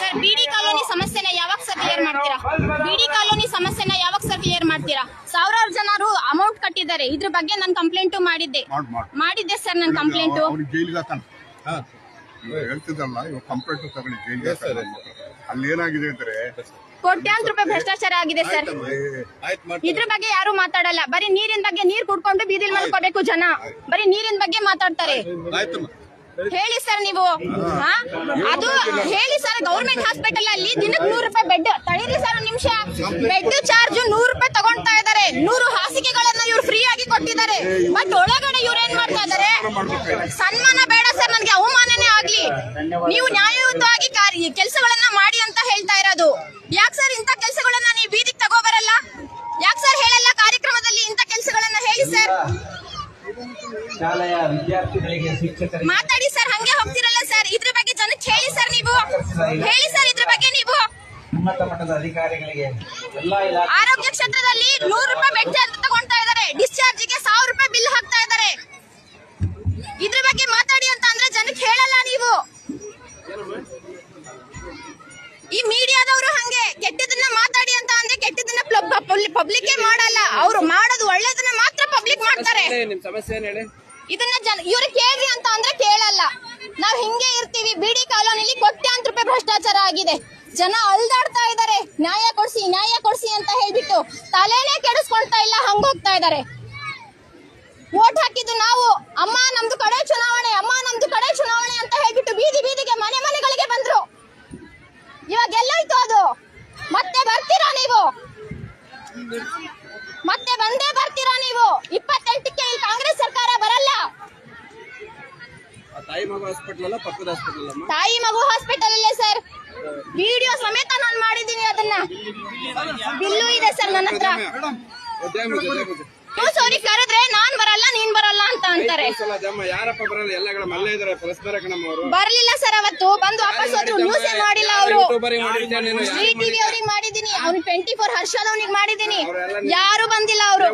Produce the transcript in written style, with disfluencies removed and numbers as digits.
Sir ಬಿಡಿ colony ಸಮಸ್ಯೆನ ಯಾವಾಗ ಸರ್ ಕ್ಲಿಯರ್ ಮಾಡ್ತೀರಾ? ಬಿಡಿ ಕಾಲೋನಿ ಸಮಸ್ಯೆನ ಯಾವಾಗ ಸರ್ ಕ್ಲಿಯರ್ ಮಾಡ್ತೀರಾ? ಸಾವಿರಾರು ಜನರು ಅಮೌಂಟ್ ಕಟ್ಟಿದ್ದಾರೆ. ಇದ್ರ ಬಗ್ಗೆ ನಾನು ಕಂಪ್ಲೇಂಟ್ ಮಾಡಿದ್ದೆ ಸರ್. ನಾನು ಕಂಪ್ಲೇಂಟ್ ಹೇಳ್ತಿದ್ದಲ್ಲ, ಇವಾಗ ಕಂಪ್ಲೇಂಟ್ ತಗೊಂಡು ಜೈಲಿಗೆ ಅಲ್ಲಿ ಏನಾಗಿದೆ ಅಂದ್ರೆ ಕೋಟ್ಯಾಂತರ ರೂಪಾಯಿ ಭ್ರಷ್ಟಾಚಾರ ಆಗಿದೆ ಸರ್. ಇದ್ರ ಬಗ್ಗೆ ಯಾರು ಮಾತಾಡಲ್ಲ. ಬರೀ ನೀರಿನ ಬಗ್ಗೆ, ನೀರ್ ಕುಡ್ಕೊಂಡು ಬೀದಿಲ್ ಮಲ್ಕೋಬೇಕು ಜನ. ಬರೀ ನೀರಿನ ಬಗ್ಗೆ ಮಾತಾಡ್ತಾರೆ. ಹೇಳಿ ಸರ್ ನೀವು, ಅದು ಹೇಳಿ ಸರ್. ಗೌರ್ಮೆಂಟ್ ಹಾಸ್ಪಿಟಲ್ ಅಲ್ಲಿ ದಿನಕ್ಕೆ 100 ರೂಪಾಯಿ ಬೆಡ್ ತಡೀರಿ ಸರ್. ಒಂದು ನಿಮಿಷ. ಬೆಡ್ ಚಾರ್ಜ್ 100 ರೂಪಾಯಿ ತಗೊಳ್ತಾ ಇದಾರೆ. 100 ಹಾಸಿಗೆಗಳನ್ನ ಇವ್ರು ಫ್ರೀ ಆಗಿ ಕೊಟ್ಟಿದ್ದಾರೆ. ಬಟ್ ಒಳಗಡೆ ಇವ್ರು ಏನ್ ಮಾಡ್ತಾ ಇದಾರೆ? ಸನ್ಮಾನ ಬೇಡ ಸರ್, ನನ್ಗೆ ಅವಮಾನನೇ ಆಗ್ಲಿ. ನೀವು ನ್ಯಾಯಯುತವಾಗಿ ಕೆಲಸಗಳನ್ನ ಮಾಡಿ ಅಂತ ಹೇಳ್ತಾ ಇರೋದು. ಯಾಕೆ ಸರ್ ಇಂತ ಕೆಲಸಗಳನ್ನ ನೀವು ಬೀದಿಗೆ ತಗೋಬರಲ್ಲ? ಯಾಕೆ ಸರ್ ಹೇಳಲ್ಲ ಕಾರ್ಯಕ್ರಮದಲ್ಲಿ ಇಂತ ಕೆಲಸಗಳನ್ನ? ಹೇಳಿ ಸರ್. ಶಾಲೆಯ ವಿದ್ಯಾರ್ಥಿಗಳಿಗೆ ಶಿಕ್ಷಕರಿಗೆ ಮಾತಾಡಿ ಸರ್. ಹಂಗೆ ಹೋಗ್ತಿರಲ್ಲ ಸರ್. ಇದ್ರ ಬಗ್ಗೆ ಜನಕ್ಕೆ ಹೇಳಿ ಸರ್. ನೀವು ಹೇಳಿ ಸರ್ ಇದ್ರ ಬಗ್ಗೆ. ನೀವು ಉನ್ನತ ಮಟ್ಟದ ಅಧಿಕಾರಿಗಳಿಗೆ ಆರೋಗ್ಯ ಕ್ಷೇತ್ರದಲ್ಲಿ 100 ರೂಪಾಯಿ ಬೆಡ್ ಚಾರ್ಜ್ ತಗೊಳ್ತಾ ಇದ್ದಾರೆ. ಡಿಸ್ಚಾರ್ಜ್ ಗೆ 1000 ರೂಪಾಯಿ ಬಿಲ್ ಹಾಕ್ತಾ ಇದ್ದಾರೆ. ಇದ್ರ ಬಗ್ಗೆ ಮಾತಾಡಿ ಅಂತ ಅಂದ್ರೆ ಜನಕ್ಕೆ ಹೇಳಲ್ಲ ನೀವು. ಈ ಮೀಡಿಯಾದವರು ಹಂಗೆ ಕೆಟ್ಟದನ್ನ ಮಾತಾಡಿ ಅಂತ ಅಂದ್ರೆ ಕೆಟ್ಟದನ್ನ ಪಬ್ಲಿಕ್ ಮಾಡಲ್ಲ. ಅವ್ರು ಮಾಡೋದು ಒಳ್ಳೇದನ್ನ ಮಾತ್ರ ಪಬ್ಲಿಕ್ ಮಾಡ್ತಾರೆ. ಇದನ್ನ ಇವ್ರು ಕೇಳ್ರಿ ಅಂತ ಅಂದ್ರೆ ಕೇಳಲ್ಲ. ನಾವ್ ಹಿಂಗೆ ಇರ್ತೀವಿ. ಬಿಡಿ ಕಾಲೋನಿಲಿ ಕೋಟ್ಯಾಂತರ ರೂಪಾಯಿ ಭ್ರಷ್ಟಾಚಾರ ಆಗಿದೆ. ಜನ ಅಲ್ದಾಡ್ತಾ ಇದಾರೆ. ನ್ಯಾಯ ಕೊಡ್ಸಿ ಅಂತ ಹೇಳ್ಬಿಟ್ಟು ತಲೆನೇ ಕೆಡಿಸ್ಕೊಳ್ತಾ ಇಲ್ಲ. ಹಂಗೋಗ್ತಾ ಇದಾರೆ. ವೋಟ್ ಹಾಕಿದ್ದು ನಾವು. ಅಮ್ಮ ನಮ್ದು ಕಡೆ ಚುನಾವಣೆ, ಅಮ್ಮ ನಮ್ದು ಕಡೆ ಚುನಾವಣೆ ಅಂತ ಹೇಳ್ಬಿಟ್ಟು ಬೀದಿಗೆ ಮನೆಗಳಿಗೆ ಬಂದ್ರು. ಇವಾಗ ಎಲ್ಲೋಯ್ತು ಅದು? ಮತ್ತೆ ಬರ್ತೀರಾ ನೀವು? ಮತ್ತೆ ಬಂದೇ ಬರ್ತೀರಾ ನೀವು? 28ಕ್ಕೆ ಇಲ್ಲಿ ಕಾಂಗ್ರೆಸ್ ಸರ್ಕಾರ ಬರಲ್ಲ. ತಾಯಿ ಮಗು ಹಾಸ್ಪಿಟಲ್ ಅಲ್ಲ, ಪಕ್ಕದ ಹಾಸ್ಪಿಟಲ್ ಅಲ್ಲ. ತಾಯಿ ಮಗು ಹಾಸ್ಪಿಟಲ್ ಅಲ್ಲೇ ಸರ್. ವಿಡಿಯೋ ಸಮೇತ ನಾನು ಮಾಡಿದ್ದೀನಿ. ಅದನ್ನ ಬಿಲ್ಲು ಇದೆ ಸರ್ ನನ್ನ ಹತ್ರ. ಸರಿ ಕರೆದ್ರೆ ನಾನ್ ಬರಲ್ಲ, ನೀನ್ ಬರಲ್ಲ ಅಂತ ಅಂತಾರೆ. ಯಾರಪ್ಪ ಬರಲ್ಲ? ಎಲ್ಲ ಮಲ್ಲೇ ಇದಾರೆ. ಪರಸ್ಪರ ಕಣಮ್ಮವರು ಬರ್ಲಿಲ್ಲ ಸರ್. ಅವತ್ತು ಬಂದು ವಾಪಸ್ ಹೋದ್ರು. ನ್ಯೂಸ್ ಮಾಡಿಲ್ಲ ಅವರು. ಶ್ರೀ ಟಿವಿ ಅವ್ರಿಗೆ ಮಾಡಿದೀನಿ. ಅವ್ನು 24 ಹರ್ಷದವನಿಗೆ ಮಾಡಿದೀನಿ. ಯಾರು ಬಂದಿಲ್ಲ ಅವರು.